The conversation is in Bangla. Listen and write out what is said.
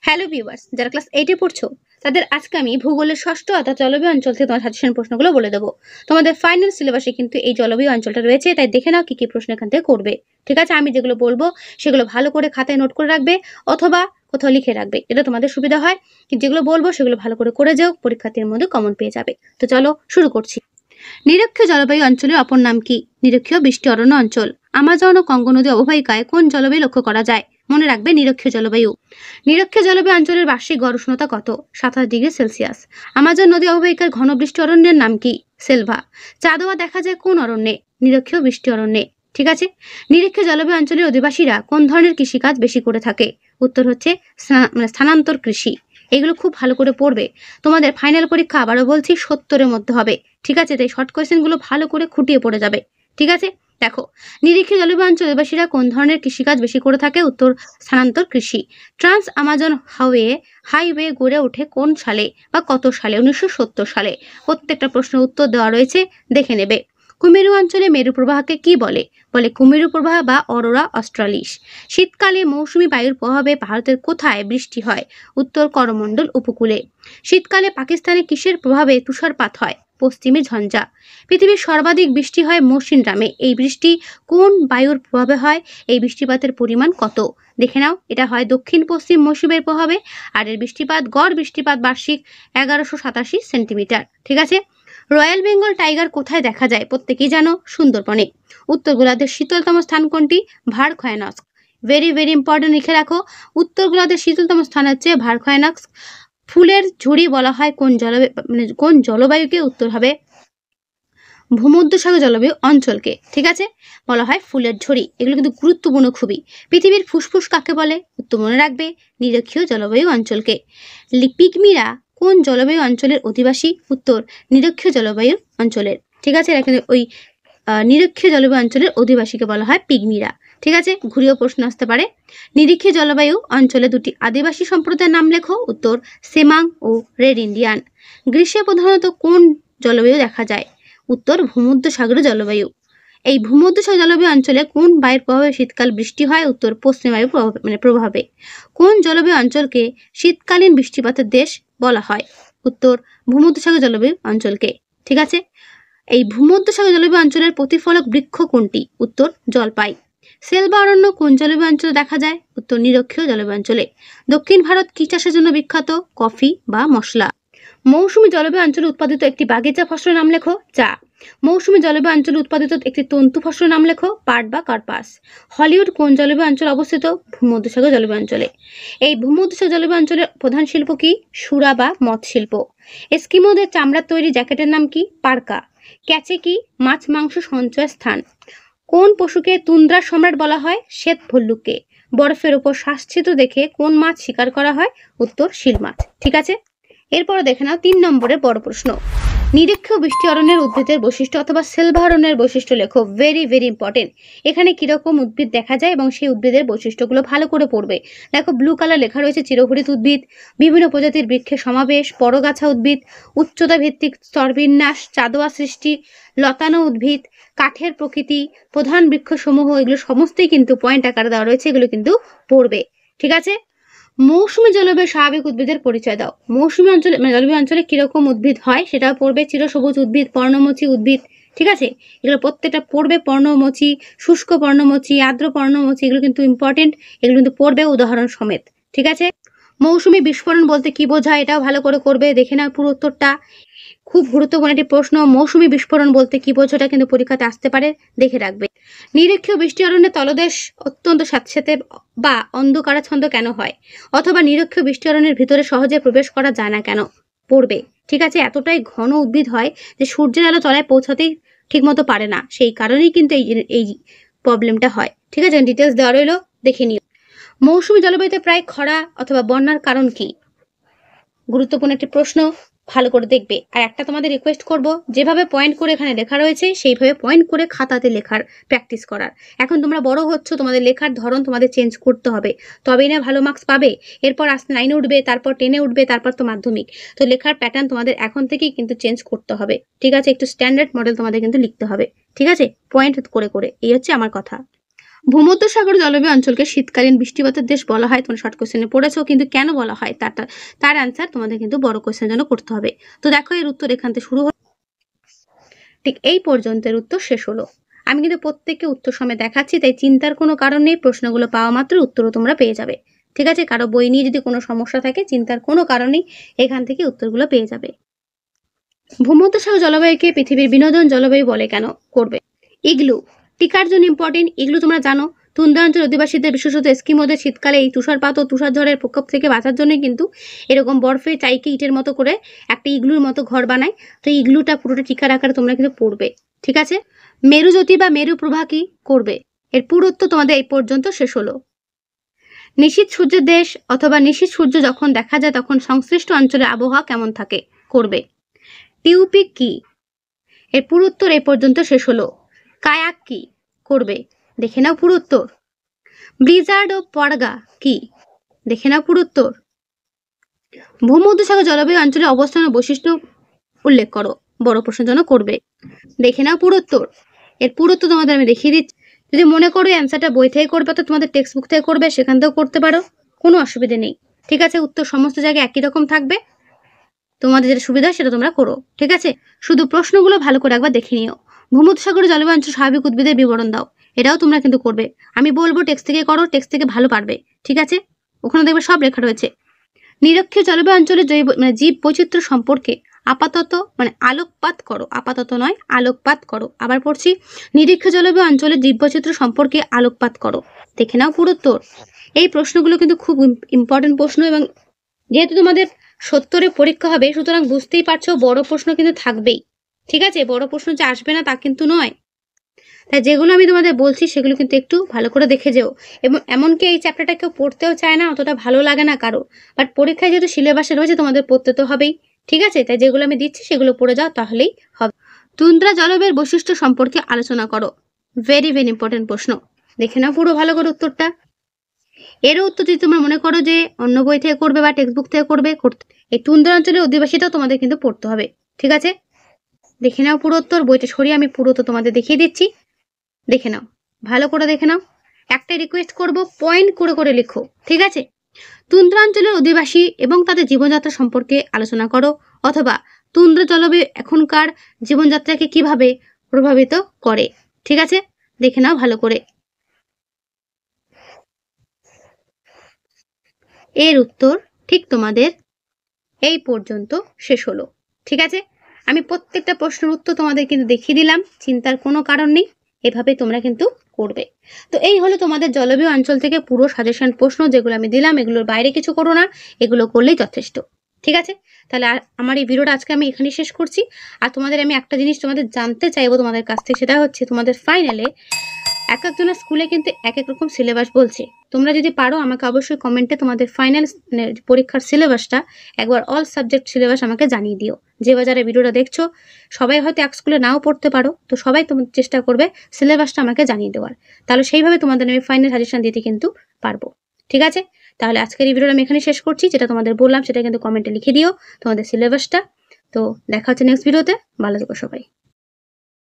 হ্যালো ভিউয়ার্স, যারা ক্লাস 8 এ পড়ছো তাদের আজকে আমি ভূগোলের ষষ্ঠ অর্থাৎ জলবায়ু অঞ্চল থেকে তোমার সাজেশন প্রশ্নগুলো বলে দেবো। তোমাদের ফাইনাল সিলেবাসে কিন্তু এই জলবায়ু অঞ্চলটা রয়েছে, তাই দেখে নাও কি কি প্রশ্ন এখান থেকে করবে। ঠিক আছে, আমি যেগুলো বলবো সেগুলো ভালো করে খাতায় নোট করে রাখবে অথবা কোথাও লিখে রাখবে, এটা তোমাদের সুবিধা হয়। কিন্তু যেগুলো বলবো সেগুলো ভালো করে যাও, পরীক্ষার্থীর মধ্যে কমন পেয়ে যাবে। তো চলো শুরু করছি। নিরক্ষীয় জলবায়ু অঞ্চলের অপর নাম কি? নিরক্ষীয় বৃষ্টি অরণ্য অঞ্চল। আমাজন ও কঙ্গো নদী অববাহিকায় কোন জলবায়ু লক্ষ্য করা যায়? মনে রাখবে নিরক্ষীয় জলবায়ু। নিরক্ষীয় জলবায়ু অঞ্চলের বার্ষিক গড় উষ্ণতা কত? 27°C। আমাজন নদী অববাহিকার ঘন বৃষ্টি অরণ্যের নাম কি? সেলভা। চাঁদোয়া দেখা যায় কোন অরণ্যে? নিরক্ষীয় বৃষ্টি অরণ্যে। ঠিক আছে, নিরক্ষীয় জলবায়ু অঞ্চলের অধিবাসীরা কোন ধরনের কৃষিকাজ বেশি করে থাকে? উত্তর হচ্ছে স্থানান্তর কৃষি। এগুলো খুব ভালো করে পড়বে। তোমাদের ফাইনাল পরীক্ষা আবারও বলছি 70-এর মধ্যে হবে। ঠিক আছে, তাই শর্ট কোয়েশ্চেনগুলো ভালো করে খুঁটিয়ে পড়ে যাবে। ঠিক আছে, দেখো, নিরক্ষীয় জলবায়ু অঞ্চলের অধিবাসীরা কোন ধরনের কৃষিকাজ বেশি করে থাকে? উত্তর স্থানান্তর কৃষি। ট্রান্স আমাজন হাইওয়ে গড়ে ওঠে কোন সালে বা কত সালে? 1970 সালে। প্রত্যেকটা প্রশ্নের উত্তর দেওয়া রয়েছে, দেখে নেবে। কুমেরু অঞ্চলে মেরু প্রবাহকে কি বলে? বলে কুমেরু প্রবাহ বা অরোরা অস্ট্রালিস। শীতকালে মৌসুমী বায়ুর প্রভাবে ভারতের কোথায় বৃষ্টি হয়? উত্তর করমণ্ডল উপকূলে। শীতকালে পাকিস্তানে কিসের প্রভাবে তুষারপাত হয়? পশ্চিমী ঝঞ্ঝা। পৃথিবীর সর্বাধিক বৃষ্টি হয় মৌসিনরামে। এই বৃষ্টি কোন বায়ুর প্রভাবে হয়? এই বৃষ্টিপাতের পরিমাণ কত? দেখে নাও, এটা হয় দক্ষিণ পশ্চিম মৌসুমের প্রভাবে, আর এর গড় বৃষ্টিপাত বার্ষিক 1187 সেন্টিমিটার। ঠিক আছে, রয়্যাল বেঙ্গল টাইগার কোথায় দেখা যায়? প্রত্যেকেই জানো, সুন্দরবনে। উত্তর গোলার্ধের শীতলতম স্থান কোনটি? ভারখয়ানস্ক। ভেরি ভেরি ইম্পর্টেন্ট, লিখে রাখো। উত্তর গোলার্ধের শীতলতম স্থান হচ্ছে ভারখয়ানস্ক। ফুলের ঝুড়ি বলা হয় কোন জলবায়ুকে? উত্তর হবে ভূমধ্যসাগর জলবায়ু অঞ্চলকে। ঠিক আছে, বলা হয় ফুলের ঝুড়ি। এগুলো কিন্তু গুরুত্বপূর্ণ খুবই। পৃথিবীর ফুসফুস কাকে বলে? উত্তর মনে রাখবে নিরক্ষীয় জলবায়ু অঞ্চলকে। পিগমিরা কোন জলবায়ু অঞ্চলের অধিবাসী? উত্তর নিরক্ষীয় জলবায়ু অঞ্চলের। ঠিক আছে, এখানে ওই নিরক্ষীয় জলবায়ু অঞ্চলের অধিবাসীকে বলা হয় পিগমিরা। ঠিক আছে, ঘুরিয়েও প্রশ্ন আসতে পারে। নিরক্ষীয় জলবায়ু অঞ্চলে দুটি আদিবাসী সম্প্রদায়ের নাম লেখো। উত্তর সেমাং ও রেড ইন্ডিয়ান। গ্রীষ্মে প্রধানত কোন জলবায়ু দেখা যায়? উত্তর ভূমধ্যসাগরীয় জলবায়ু। এই ভূমধ্যসাগর জলবায়ু অঞ্চলে কোন বায়ুর প্রভাবে শীতকাল বৃষ্টি হয়? উত্তর পশ্চিম বায়ুর প্রভাবে। কোন জলবায়ু অঞ্চলকে শীতকালীন বৃষ্টিপাতের দেশ বলা হয়? উত্তর ভূমধ্যসাগর জলবায়ু অঞ্চলকে। ঠিক আছে, এই ভূমধ্যসাগর জলবায়ু অঞ্চলের প্রতিফলক বৃক্ষ কোনটি? উত্তর জলপাই। সেলভা অরণ্য কোন জলবায়ু অঞ্চলে দেখা যায়? উত্তর নিরক্ষীয় জলবায়ু অঞ্চলে। দক্ষিণ ভারত কি চাষের জন্য বিখ্যাত? কফি বা মশলা। মৌসুমী জলবায়ু অঞ্চলে উৎপাদিত একটি বাগিচা ফসলের নাম লেখো। চা। মৌসুমী জলবায়ু অঞ্চলে উৎপাদিত একটি তন্তু ফসলের নাম লেখো। পাট বা কার্পাস। হলিউড কোন জলবায়ু অঞ্চলে অবস্থিত? ভূমধ্যসাগর জলবায়ু অঞ্চলে। এই ভূমধ্যসাগর জলবায়ু অঞ্চলের প্রধান শিল্প কি? সুরা বা মৎ শিল্প। এস্কিমোদের চামড়ার তৈরি জ্যাকেটের নাম কি? পার্কা। ক্যাচে কি? মাছ মাংস সঞ্চয় স্থান। কোন পশুকে তুন্দ্রার সম্রাট বলা হয়? শ্বেত ভল্লুককে। বরফের উপর শ্বাসছিদ্র দেখে কোন মাছ শিকার করা হয়? উত্তর শিল মাছ। ঠিক আছে, এরপরে দেখে নাও 3 নম্বরের বড় প্রশ্ন। নিরক্ষীয় বৃষ্টি অরণ্যের উদ্ভিদের বৈশিষ্ট্য অথবা সেলভা অরণ্যের বৈশিষ্ট্য লেখো। Very very important. এখানে কিরকম উদ্ভিদ দেখা যায় এবং সেই উদ্ভিদের বৈশিষ্ট্যগুলো ভালো করে পড়বে। দেখো, ব্লু কালার লেখা রয়েছে চিরহরিত উদ্ভিদ, বিভিন্ন প্রজাতির বৃক্ষের সমাবেশ, পরগাছা উদ্ভিদ, উচ্চতা ভিত্তিক স্তরবিন্যাস, চাঁদোয়া সৃষ্টি, লতানো উদ্ভিদ, কাঠের প্রকৃতি, প্রধান বৃক্ষসমূহ, এগুলো সমস্তই কিন্তু পয়েন্ট আকারে দেওয়া রয়েছে, এগুলো কিন্তু পড়বে। ঠিক আছে, মৌসুমী জলবায়ু স্বাভাবিক উদ্ভিদের পরিচয় দাও। মৌসুমী অঞ্চলে জলবায়ু অঞ্চলে কিরকম উদ্ভিদ হয় সেটাও পড়বে। চিরসবুজ উদ্ভিদ, পর্ণমোচী উদ্ভিদ। ঠিক আছে, এগুলো প্রত্যেকটা পড়বে। পর্ণমোচী, শুষ্ক পর্ণমোচী, আর্দ্র পর্ণমোচী, এগুলো কিন্তু ইম্পর্টেন্ট, এগুলো কিন্তু পড়বে উদাহরণ সমেত। ঠিক আছে, মৌসুমী বিস্ফোরণ বলতে কি বোঝায় এটাও ভালো করে করবে। দেখে নাও পুরো উত্তরটা, খুব গুরুত্বপূর্ণ একটি প্রশ্ন। মৌসুমী বিস্ফোরণ বলতে কি বোঝাটা কিন্তু পরীক্ষাতে আসতে পারে, দেখে রাখবে। নিরক্ষীয় বৃষ্টি অরণ্যে তলদেশ অত্যন্ত স্যাঁতসেঁতে বা অন্ধকারাচ্ছন্ন কেন হয়? অথবা নিরক্ষীয় বৃষ্টি অরণ্যের ভিতরে সহজে প্রবেশ করা যায় না কেন? পড়বে। ঠিক আছে, এতটাই ঘন উদ্ভিদ হয় যে সূর্যের আলো তলায় পৌঁছাতেই ঠিকমতো পারে না, সেই কারণেই কিন্তু এই প্রবলেমটা হয়। ঠিক আছে, ডিটেলস দেওয়া রইল, দেখে নিও। মৌসুমী জলবায়ুতে প্রায় খরা অথবা বন্যার কারণ কি? গুরুত্বপূর্ণ একটি প্রশ্ন, ভালো করে দেখবে। আর একটা তোমাদের রিকোয়েস্ট করব, যেভাবে পয়েন্ট করে এখানে লেখা রয়েছে সেইভাবে পয়েন্ট করে খাতাতে লেখার প্র্যাকটিস করার। এখন তোমরা বড় হচ্ছ, তোমাদের লেখার ধরন তোমাদের চেঞ্জ করতে হবে, তবেই না ভালো মার্কস পাবে। এরপর আস্তে 9-এ উঠবে, তারপর 10-এ উঠবে, তারপর তো মাধ্যমিক। তো লেখার প্যাটার্ন তোমাদের এখন থেকেই কিন্তু চেঞ্জ করতে হবে। ঠিক আছে, একটু স্ট্যান্ডার্ড মডেল তোমাদের কিন্তু লিখতে হবে। ঠিক আছে, পয়েন্ট করে করে, এই হচ্ছে আমার কথা। ভূমধ্যসাগর জলবায়ু অঞ্চলকে শীতকালীন বৃষ্টিপাতের দেশ বলা হয়। তোমরা শর্ট কোশ্চেনে পড়েছো, কিন্তু কেন বলা হয় তার অ্যান্সার তোমাদের কিন্তু বড় কোশ্চেনের জন্য করতে হবে। তো দেখো এর উত্তর এখান থেকে শুরু হলো, ঠিক এই পর্যন্তের উত্তর শেষ হলো। আমি কিন্তু প্রত্যেককে উত্তর সময় দেখাচ্ছি, তাই চিন্তার কোনো কারণ নেই। প্রশ্নগুলো পাওয়া মাত্র উত্তরও তোমরা পেয়ে যাবে। ঠিক আছে, কারো বই নিয়ে যদি কোনো সমস্যা থাকে চিন্তার কোনো কারণ নেই, এখান থেকে উত্তরগুলো পেয়ে যাবে। ভূমধ্যসাগর জলবায়ুকে পৃথিবীর বিনোদন জলবায়ু বলে কেন করবে। ইগলু টিকার জন্য ইম্পর্টেন্ট। ইগলু তোমরা জানো, তুন্দ্রা অঞ্চল অধিবাসীদের বিশেষত এস্কিমোদের শীতকালে এই তুষারপাত ও তুষারঝড়ের প্রকোপ থেকে বাঁচার জন্য কিন্তু এরকম বরফে চাইকে ইটের মতো করে একটা ইগলুর মতো ঘর বানায়। তো ইগলুটা পুরোটা টিকার আকারে তোমরা কিন্তু পড়বে। ঠিক আছে, মেরুজ্যোতি বা মেরু প্রভা কি করবে, এর পুরুত্ব তোমাদের এই পর্যন্ত শেষ হলো। নিশীথ সূর্যের দেশ অথবা নিশীথ সূর্য যখন দেখা যায় তখন সংশ্লিষ্ট অঞ্চলের আবহাওয়া কেমন থাকে করবে। টিউপিক কি, এর পুরুত্তর এই পর্যন্ত শেষ হলো। কায়াক কি করবে, দেখে নাও পুরুত্তর। ব্লিজার্ড ও পরগা কি, দেখে নাও পুরুত্তর। ভূমধ্যসাগর জলবায়ু অঞ্চলের অবস্থান ও বৈশিষ্ট্য উল্লেখ করো, বড় প্রশ্নের জন্য করবে, দেখে নাও পুরুত্তর। এর পুরুত্ব তোমাদের আমি দেখিয়ে দিচ্ছি। যদি মনে করো অ্যান্সারটা বই থেকে করবে তো তোমাদের টেক্সট বুক থেকে করবে, সেখান থেকেও করতে পারো, কোনো অসুবিধা নেই। ঠিক আছে, উত্তর সমস্ত জায়গায় একই রকম থাকবে, তোমাদের যেটা সুবিধা সেটা তোমরা করো। ঠিক আছে, শুধু প্রশ্নগুলো ভালো করে একবার দেখে নিও। ভূমধ্যসাগরের জলবায়ু অঞ্চল স্বাভাবিক উদ্ভিদের বিবরণ দাও, এটাও তোমরা কিন্তু করবে। আমি বলবো টেক্সট থেকে করো, টেক্সট থেকে ভালো পারবে। ঠিক আছে, ওখানে দেখবে সব লেখা রয়েছে। নিরক্ষীয় জলবায়ু অঞ্চলের জৈব জীব বৈচিত্র্য সম্পর্কে আপাতত আলোকপাত করো, আপাতত নয় আলোকপাত করো। আবার পড়ছি, নিরক্ষীয় জলবায়ু অঞ্চলের জীব বৈচিত্র্য সম্পর্কে আলোকপাত করো, দেখে নাও পুরুত্তর। এই প্রশ্নগুলো কিন্তু খুব ইম্পর্টেন্ট প্রশ্ন, এবং যেহেতু তোমাদের 70-এ পরীক্ষা হবে সুতরাং বুঝতেই পারছো বড় প্রশ্ন কিন্তু থাকবেই। ঠিক আছে, বড় প্রশ্ন যে আসবে না তা কিন্তু নয়। তাই যেগুলো আমি তোমাদের বলছি সেগুলো কিন্তু একটু ভালো করে দেখে যেও। এবং এমনকি এই চ্যাপ্টারটা কেউ পড়তেও চায় না, অতটা ভালো লাগে না কারো, বাট পরীক্ষায় যেহেতু সিলেবাসে রয়েছে তোমাদের পড়তে তো হবেই। ঠিক আছে, তাই যেগুলো আমি দিচ্ছি সেগুলো পড়ে যাও, তাহলেই হবে। তুন্দ্রা জলবায়ুর বৈশিষ্ট্য সম্পর্কে আলোচনা করো, ভেরি ভেরি ইম্পর্টেন্ট প্রশ্ন, দেখে নাও পুরো ভালো করে উত্তরটা। এরও উত্তর যদি তোমরা মনে করো যে অন্য বই থেকে করবে বা টেক্সট বুক থেকে করবে, এই তুন্দ্রা অঞ্চলের অধিবাসীটাও তোমাদের কিন্তু পড়তে হবে। ঠিক আছে, দেখে নাও পুরো উত্তর। বইটা সরিয়ে আমি পুরো তো তোমাদের দেখিয়ে দিচ্ছি, দেখে নাও, ভালো করে দেখে নাও। একটা রিকোয়েস্ট করব, পয়েন্ট করে করে লিখো। ঠিক আছে, তুন্দ্রা অঞ্চলের অধিবাসী এবং তাদের জীবনযাত্রা সম্পর্কে আলোচনা করো, অথবা তুন্দ্রা জলবায়ু এখনকার জীবনযাত্রাকে কিভাবে প্রভাবিত করে। ঠিক আছে, দেখে নাও ভালো করে। এর উত্তর ঠিক তোমাদের এই পর্যন্ত শেষ হলো। ঠিক আছে, আমি প্রত্যেকটা প্রশ্নের উত্তর তোমাদের কিন্তু দেখিয়ে দিলাম, চিন্তার কোনো কারণ নেই, এভাবে তোমরা কিন্তু করবে। তো এই হলো তোমাদের জলবায়ু অঞ্চল থেকে পুরো সাজেশন প্রশ্ন যেগুলো আমি দিলাম, এগুলোর বাইরে কিছু করো না, এগুলো করলেই যথেষ্ট। ঠিক আছে, তাহলে আমার এই ভিডিওটা আজকে আমি এখানেই শেষ করছি। আর তোমাদের আমি একটা জিনিস তোমাদের জানতে চাইবো তোমাদের কাছ থেকে, সেটা হচ্ছে তোমাদের ফাইনালে এক একজনের স্কুলে কিন্তু এক এক রকম সিলেবাস বলছে। তোমরা যদি পারো আমাকে অবশ্যই কমেন্টে তোমাদের ফাইনাল পরীক্ষার সিলেবাসটা একবার অল সাবজেক্ট সিলেবাস আমাকে জানিয়ে দিও। যে বাজারে ভিডিওটা দেখছো সবাই হয়তো এক স্কুলে নাও পড়তে পারো, তো সবাই তোমার চেষ্টা করবে সিলেবাসটা আমাকে জানিয়ে দেওয়ার, তাহলে সেইভাবে তোমাদের আমি ফাইনাল সাজেশন দিতে কিন্তু পারবো। ঠিক আছে, তাহলে আজকের এই ভিডিওটা আমি এখানে শেষ করছি। যেটা তোমাদের বললাম সেটা কিন্তু কমেন্টে লিখে দিও তোমাদের সিলেবাসটা। তো দেখা হচ্ছে নেক্সট ভিডিওতে, ভালো থেকো সবাই।